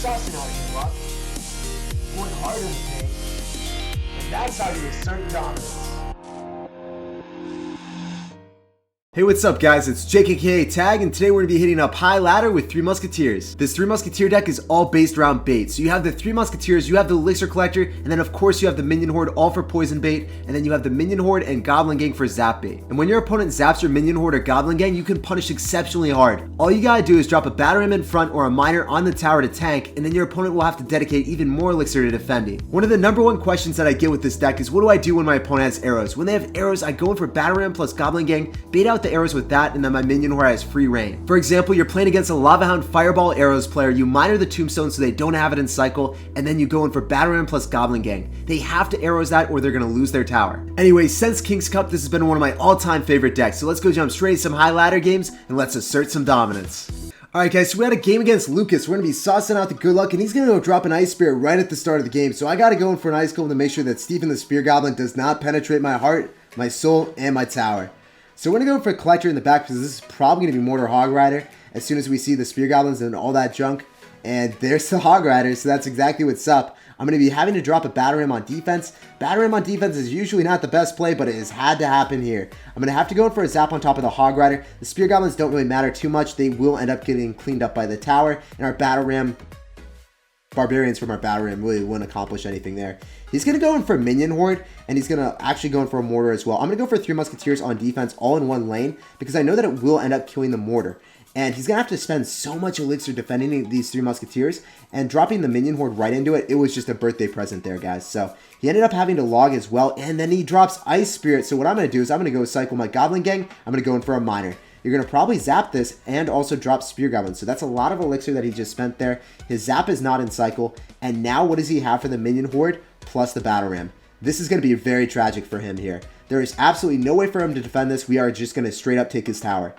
sussing out your luck, going hard in the paint, and that's how you assert dominance. Hey, what's up guys, it's SirTagCR, and today we're going to be hitting up high ladder with 3 Musketeers. This 3 Musketeer deck is all based around bait. So you have the 3 Musketeers, you have the elixir collector, and then of course you have the minion horde all for poison bait, and then you have the minion horde and goblin gang for zap bait. And when your opponent zaps your minion horde or goblin gang, you can punish exceptionally hard. All you gotta do is drop a battle ram in front or a miner on the tower to tank, and then your opponent will have to dedicate even more elixir to defending. One of the number one questions that I get with this deck is what do I do when my opponent has arrows? When they have arrows, I go in for battle ram plus goblin gang, bait out the arrows with that, and then my minion horde has free reign. For example, you're playing against a lava hound fireball arrows player, you miner the tombstone so they don't have it in cycle, and then you go in for battle ram plus goblin gang. They have to arrows that or they're gonna lose their tower. Anyway, since King's Cup, this has been one of my all-time favorite decks, so let's go jump straight to some high ladder games and let's assert some dominance. Alright guys, so we had a game against Lucas. We're going to be saucing out the good luck, and he's going to go drop an ice spear right at the start of the game. So I got to go in for an ice golem to make sure that Stephen the Spear Goblin does not penetrate my heart, my soul, and my tower. So we're going to go for a collector in the back because this is probably going to be Mortar Hog Rider as soon as we see the Spear Goblins and all that junk. And there's the Hog Rider, so that's exactly what's up. I'm going to be having to drop a battle ram on defense. Battle ram on defense is usually not the best play, but it has had to happen here. I'm going to have to go in for a zap on top of the Hog Rider. The Spear Goblins don't really matter too much. They will end up getting cleaned up by the tower, and our battle ram Barbarians from our battle ram really wouldn't accomplish anything there. He's going to go in for a minion horde, and he's going to actually go in for a mortar as well. I'm going to go for 3 Musketeers on defense all in one lane because I know that it will end up killing the mortar. And he's going to have to spend so much elixir defending these 3 Musketeers, and dropping the minion horde right into it, it was just a birthday present there, guys. So he ended up having to log as well, and then he drops Ice Spirit. So what I'm going to do is I'm going to go cycle my Goblin Gang. I'm going to go in for a miner. You're going to probably zap this and also drop Spear Goblin. So that's a lot of elixir that he just spent there. His zap is not in cycle. And now what does he have for the minion horde plus the battle ram? This is going to be very tragic for him here. There is absolutely no way for him to defend this. We are just going to straight up take his tower.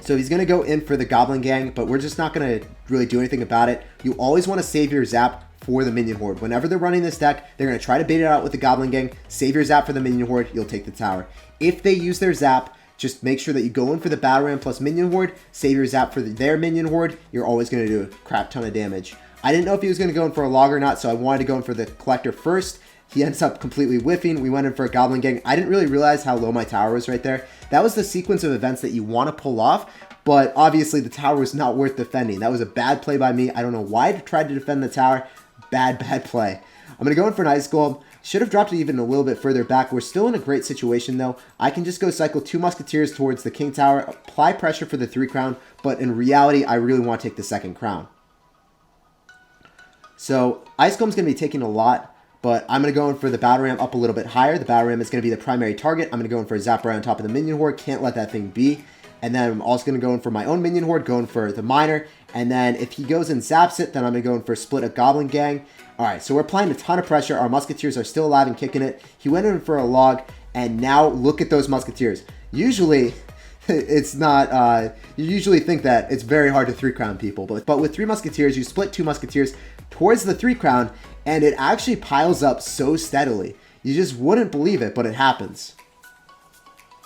So he's going to go in for the Goblin Gang, but we're just not going to really do anything about it. You always want to save your zap for the minion horde. Whenever they're running this deck, they're going to try to bait it out with the Goblin Gang. Save your zap for the minion horde. You'll take the tower. If they use their zap, just make sure that you go in for the battle ram plus minion horde, save your zap for their minion horde. You're always going to do a crap ton of damage. I didn't know if he was going to go in for a log or not, so I wanted to go in for the collector first. He ends up completely whiffing. We went in for a Goblin Gang. I didn't really realize how low my tower was right there. That was the sequence of events that you want to pull off, but obviously the tower was not worth defending. That was a bad play by me. I don't know why I tried to defend the tower. Bad play. I'm going to go in for an Ice Golem. Should have dropped it even a little bit further back. We're still in a great situation though. I can just go cycle 2 Musketeers towards the King Tower, apply pressure for the 3 crown, but in reality, I really want to take the 2nd crown. So Ice Golem's going to be taking a lot, but I'm going to go in for the battle ram up a little bit higher. The battle ram is going to be the primary target. I'm going to go in for a zap right on top of the minion horde. Can't let that thing be. And then I'm also going to go in for my own minion horde, going for the miner. And then if he goes and zaps it, then I'm going to go in for a split of Goblin Gang. Alright, so we're applying a ton of pressure. Our Musketeers are still alive and kicking it. He went in for a log, and now look at those Musketeers. Usually, it's not, you usually think that it's very hard to 3 crown people. But with 3 Musketeers, you split 2 Musketeers towards the 3 crown, and it actually piles up so steadily. You just wouldn't believe it, but it happens.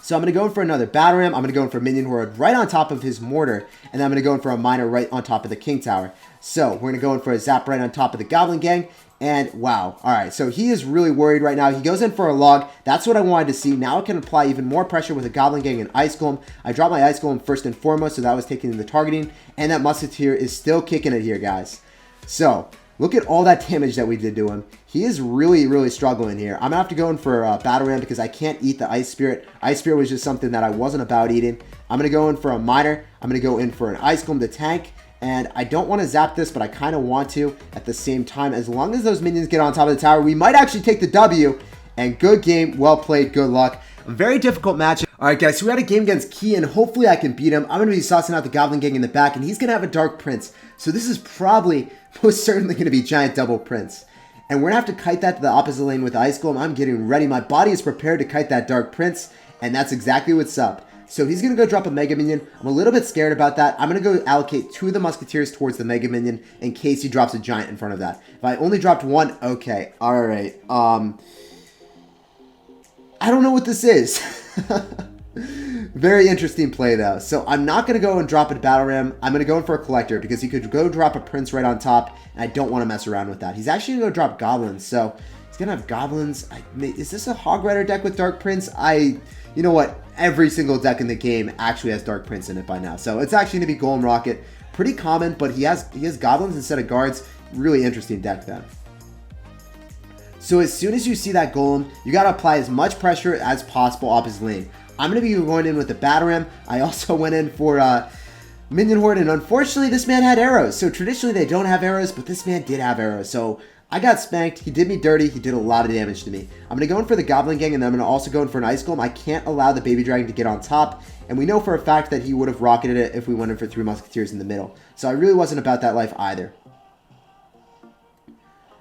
So I'm going to go in for another battle ram. I'm going to go in for minion horde right on top of his mortar. And then I'm going to go in for a miner right on top of the King Tower. So we're going to go in for a zap right on top of the Goblin Gang. And wow. Alright, so he is really worried right now. He goes in for a log. That's what I wanted to see. Now I can apply even more pressure with a Goblin Gang and Ice Golem. I dropped my Ice Golem first and foremost, so that was taking the targeting. And that Musketeer is still kicking it here, guys. So look at all that damage that we did to him. He is really struggling here. I'm going to have to go in for a battle ram because I can't eat the Ice Spirit. Ice Spirit was just something that I wasn't about eating. I'm going to go in for a miner. I'm going to go in for an Ice Golem to tank. And I don't want to zap this, but I kind of want to at the same time. As long as those minions get on top of the tower, we might actually take the W. And good game, well played, good luck. A very difficult match. Alright guys, so we had a game against Key, and hopefully I can beat him. I'm going to be saucing out the Goblin Gang in the back, and he's going to have a Dark Prince. So this is probably, most certainly going to be Giant Double Prince. And we're going to have to kite that to the opposite lane with Ice Golem. I'm getting ready. My body is prepared to kite that Dark Prince, and that's exactly what's up. So he's going to go drop a Mega Minion. I'm a little bit scared about that. I'm going to go allocate 2 of the Musketeers towards the Mega Minion in case he drops a Giant in front of that. If I only dropped 1, okay. Alright. I don't know what this is. Very interesting play, though. So I'm not going to go and drop a battle ram. I'm going to go in for a collector because he could go drop a prince right on top, and I don't want to mess around with that. He's actually going to go drop goblins, so he's going to have goblins. Is this a hog rider deck with dark prince? You know what? Every single deck in the game actually has dark prince in it by now. So it's actually going to be golem rocket. Pretty common, but he has goblins instead of guards. Really interesting deck then. So as soon as you see that golem, you got to apply as much pressure as possible off his lane. I'm going to be going in with the battle ram. I also went in for minion horde, and unfortunately this man had arrows. So traditionally they don't have arrows, but this man did have arrows. So I got spanked. He did me dirty. He did a lot of damage to me. I'm going to go in for the goblin gang, and then I'm going to also go in for an ice golem. I can't allow the baby dragon to get on top, and we know for a fact that he would have rocketed it if we went in for 3 musketeers in the middle. So I really wasn't about that life either.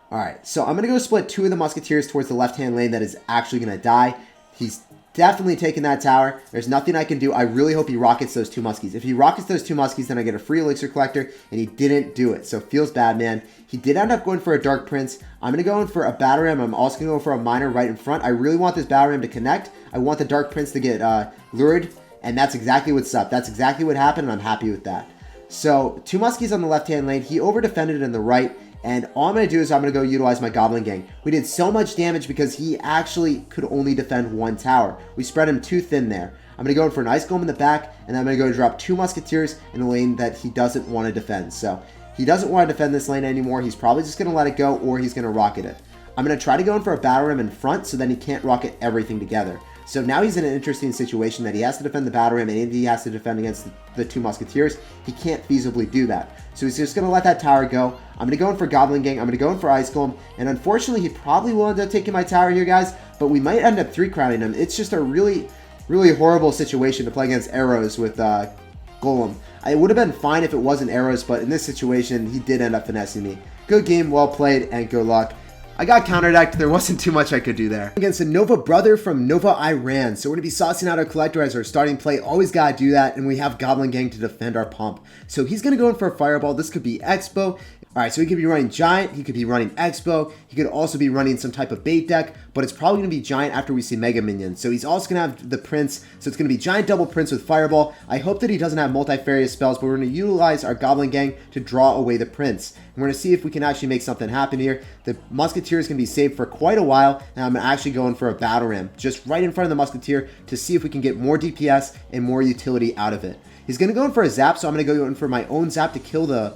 Alright, so I'm going to go split 2 of the musketeers towards the left-hand lane that is actually going to die. He's definitely taking that tower. There's nothing I can do. I really hope he rockets those 2 muskies. If he rockets those 2 muskies, then I get a free elixir collector, and he didn't do it. So feels bad, man. He did end up going for a dark prince. I'm going to go in for a battle ram. I'm also going to go for a miner right in front. I really want this battle ram to connect. I want the dark prince to get lured, and that's exactly what's up. That's exactly what happened, and I'm happy with that. So 2 muskies on the left-hand lane. He over-defended in the right. And all I'm going to do is I'm going to go utilize my goblin gang. We did so much damage because he actually could only defend 1 tower. We spread him too thin there. I'm going to go in for an ice golem in the back, and then I'm going to go drop 2 musketeers in a lane that he doesn't want to defend. So he doesn't want to defend this lane anymore. He's probably just going to let it go, or he's going to rocket it. I'm going to try to go in for a battle ram in front so then he can't rocket everything together. So now he's in an interesting situation that he has to defend the battle ram and he has to defend against the 2 musketeers. He can't feasibly do that. So he's just going to let that tower go. I'm going to go in for goblin gang. I'm going to go in for ice golem. And unfortunately, he probably will end up taking my tower here, guys. But we might end up 3-crowning him. It's just a really, really horrible situation to play against arrows with golem. It would have been fine if it wasn't arrows, but in this situation, he did end up finessing me. Good game, well played, and good luck. I got counterdecked. There wasn't too much I could do there. Against a Nova brother from Nova, Iran. So we're going to be saucing out our collector as our starting play. Always got to do that. And we have Goblin Gang to defend our pump. So he's going to go in for a fireball. This could be Expo. Alright, so he could be running Giant, he could be running Expo, he could also be running some type of bait deck, but it's probably going to be Giant after we see Mega Minion. So he's also going to have the Prince, so it's going to be Giant double Prince with Fireball. I hope that he doesn't have multifarious spells, but we're going to utilize our Goblin Gang to draw away the Prince. And we're going to see if we can actually make something happen here. The Musketeer is going to be saved for quite a while, and I'm actually going for a Battle Ram, just right in front of the Musketeer to see if we can get more DPS and more utility out of it. He's going to go in for a Zap, so I'm going to go in for my own Zap to kill the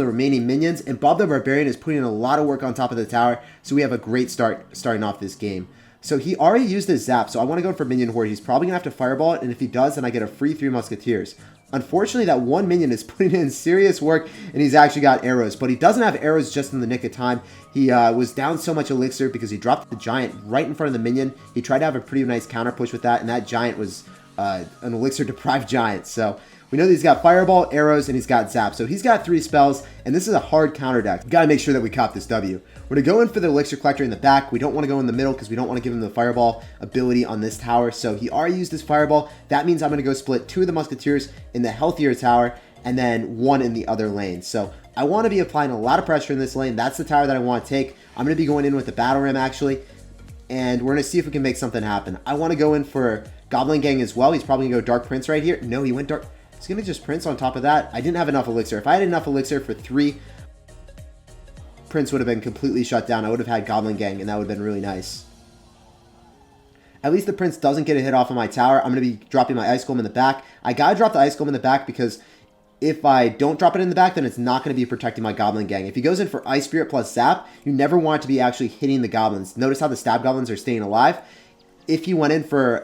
remaining minions, and Bob the Barbarian is putting in a lot of work on top of the tower, so we have a great start starting off this game. So he already used his Zap, so I want to go for Minion Horde. He's probably going to have to Fireball it, and if he does, then I get a free 3 Musketeers. Unfortunately, that one minion is putting in serious work, and he's actually got arrows, but he doesn't have arrows just in the nick of time. He was down so much elixir because he dropped the Giant right in front of the minion. He tried to have a pretty nice counter push with that, and that Giant was an elixir-deprived Giant, so we know that he's got Fireball, arrows, and he's got Zap. So he's got 3 spells, and this is a hard counter deck. We've got to make sure that we cop this W. We're going to go in for the Elixir Collector in the back. We don't want to go in the middle because we don't want to give him the Fireball ability on this tower. So he already used his Fireball. That means I'm going to go split 2 of the Musketeers in the healthier tower and then 1 in the other lane. So I want to be applying a lot of pressure in this lane. That's the tower that I want to take. I'm going to be going in with the Battle Ram, actually, and we're going to see if we can make something happen. I want to go in for Goblin Gang as well. He's probably going to go Dark Prince right here. No, he went Dark... He's going to just Prince on top of that. I didn't have enough elixir. If I had enough elixir for 3, Prince would have been completely shut down. I would have had Goblin Gang, and that would have been really nice. At least the Prince doesn't get a hit off of my tower. I'm going to be dropping my Ice Golem in the back. I got to drop the Ice Golem in the back because if I don't drop it in the back, then it's not going to be protecting my Goblin Gang. If he goes in for Ice Spirit plus Zap, you never want it to be actually hitting the Goblins. Notice how the Stab Goblins are staying alive. If he went in for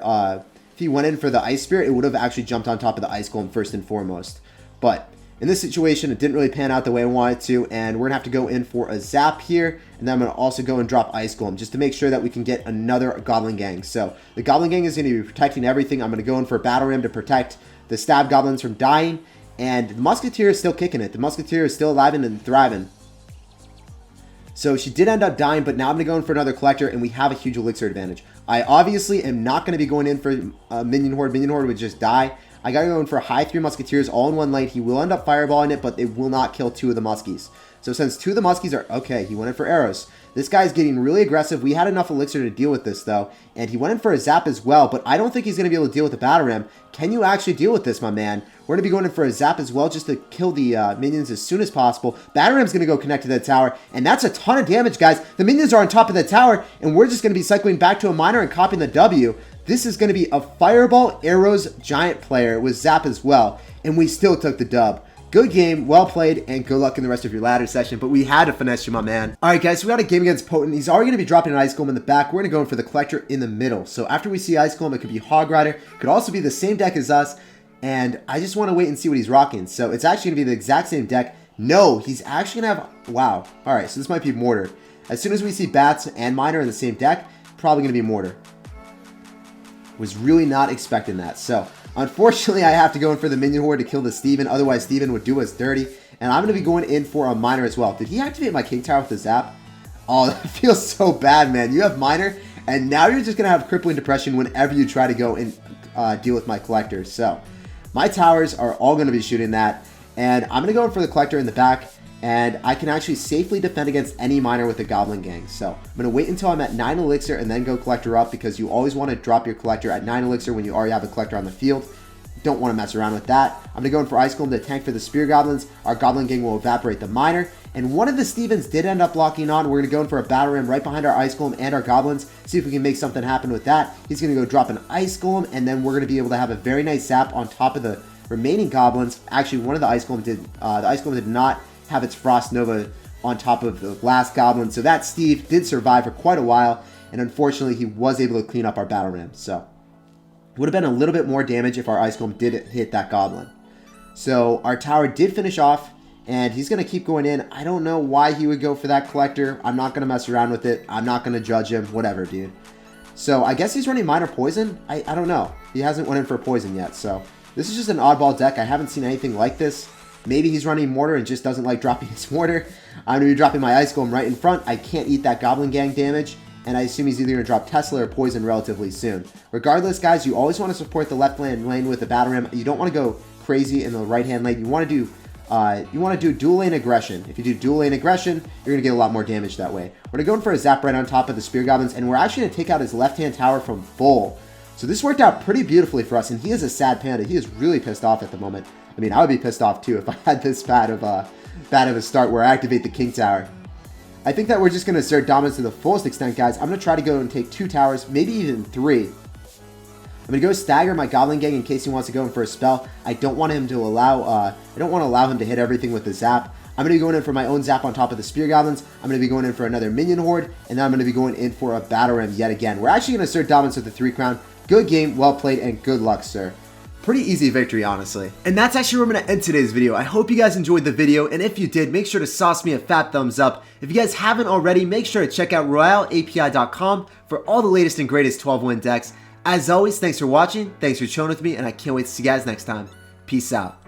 the Ice Spirit, it would have actually jumped on top of the Ice Golem first and foremost. But in this situation, it didn't really pan out the way I wanted to, and we're going to have to go in for a Zap here, and then I'm going to also go and drop Ice Golem just to make sure that we can get another Goblin Gang. So the Goblin Gang is going to be protecting everything. I'm going to go in for a Battle Ram to protect the Stab Goblins from dying, and the Musketeer is still kicking it. The Musketeer is still alive and thriving. So she did end up dying, but now I'm going to go in for another Collector, and we have a huge elixir advantage. I obviously am not going to be going in for Minion Horde. Minion Horde would just die. I got to go in for high 3 Musketeers all in one lane. He will end up fireballing it, but it will not kill 2 of the Muskies. So since 2 of the Muskies are... Okay, he went in for arrows. This guy's getting really aggressive. We had enough elixir to deal with this, though. And he went in for a zap as well, but I don't think he's going to be able to deal with the battle ram. Can you actually deal with this, my man? We're going to be going in for a zap as well, just to kill the minions as soon as possible. Battle ram's going to go connect to that tower, and that's a ton of damage, guys. The minions are on top of the tower, and we're just going to be cycling back to a miner and copying the W. This is going to be a fireball arrows giant player with zap as well, and we still took the dub. Good game, well played, and good luck in the rest of your ladder session, but we had to finesse you, my man. Alright guys, so we got a game against Potent. He's already going to be dropping an Ice Golem in the back. We're going to go in for the Collector in the middle. So after we see Ice Golem, it could be Hog Rider. Could also be the same deck as us, and I just want to wait and see what he's rocking. So it's actually going to be the exact same deck. No, he's actually going to have... Wow. Alright, so this might be Mortar. As soon as we see Bats and Miner in the same deck, probably going to be Mortar. Was really not expecting that. So unfortunately, I have to go in for the minion horde to kill the Steven. Otherwise, Steven would do us dirty. And I'm going to be going in for a miner as well. Did he activate my king tower with the zap? Oh, that feels so bad, man. You have miner, and now you're just going to have crippling depression whenever you try to go and deal with my collector. So my towers are all going to be shooting that. And I'm going to go in for the collector in the back. And I can actually safely defend against any miner with a goblin gang. So I'm going to wait until I'm at 9 elixir and then go collector up, because you always want to drop your collector at 9 elixir when you already have a collector on the field. Don't want to mess around with that. I'm going to go in for Ice Golem to tank for the spear goblins. Our goblin gang will evaporate the miner. And one of the Stevens did end up locking on. We're going to go in for a battle ram right behind our Ice Golem and our goblins. See if we can make something happen with that. He's going to go drop an Ice Golem, and then we're going to be able to have a very nice zap on top of the remaining goblins. Actually, one of the Ice Golem did not have its Frost Nova on top of the last goblin. So that Steve did survive for quite a while, and unfortunately he was able to clean up our battle ram. So would have been a little bit more damage if our Ice Golem did hit that goblin. So our tower did finish off, and he's going to keep going in. I don't know why he would go for that collector. I'm not going to mess around with it. I'm not going to judge him. Whatever, dude. So I guess he's running minor poison. I don't know. He hasn't went in for poison yet. So this is just an oddball deck. I haven't seen anything like this. Maybe he's running mortar and just doesn't like dropping his mortar. I'm going to be dropping my Ice Golem right in front. I can't eat that Goblin Gang damage, and I assume he's either going to drop Tesla or Poison relatively soon. Regardless, guys, you always want to support the left lane with the Battle Ram. You don't want to go crazy in the right-hand lane. You want to do dual lane aggression. If you do dual lane aggression, you're going to get a lot more damage that way. We're going to go in for a zap right on top of the Spear Goblins, and we're actually going to take out his left-hand tower from full. So this worked out pretty beautifully for us, and he is a sad panda. He is really pissed off at the moment. I mean, I would be pissed off too if I had this bad of a start where I activate the king tower. I think that we're just going to assert dominance to the fullest extent, guys. I'm going to try to go and take 2 towers, maybe even 3. I'm going to go stagger my Goblin Gang in case he wants to go in for a spell. I don't want him to allow him to hit everything with the zap. I'm going to be going in for my own zap on top of the Spear Goblins. I'm going to be going in for another Minion Horde, and then I'm going to be going in for a Battle Ram yet again. We're actually going to assert dominance with the 3 crown. Good game, well played, and good luck, sir. Pretty easy victory, honestly. And that's actually where I'm going to end today's video. I hope you guys enjoyed the video, and if you did, make sure to sauce me a fat thumbs up. If you guys haven't already, make sure to check out RoyaleAPI.com for all the latest and greatest 12-win decks. As always, thanks for watching, thanks for chilling with me, and I can't wait to see you guys next time. Peace out.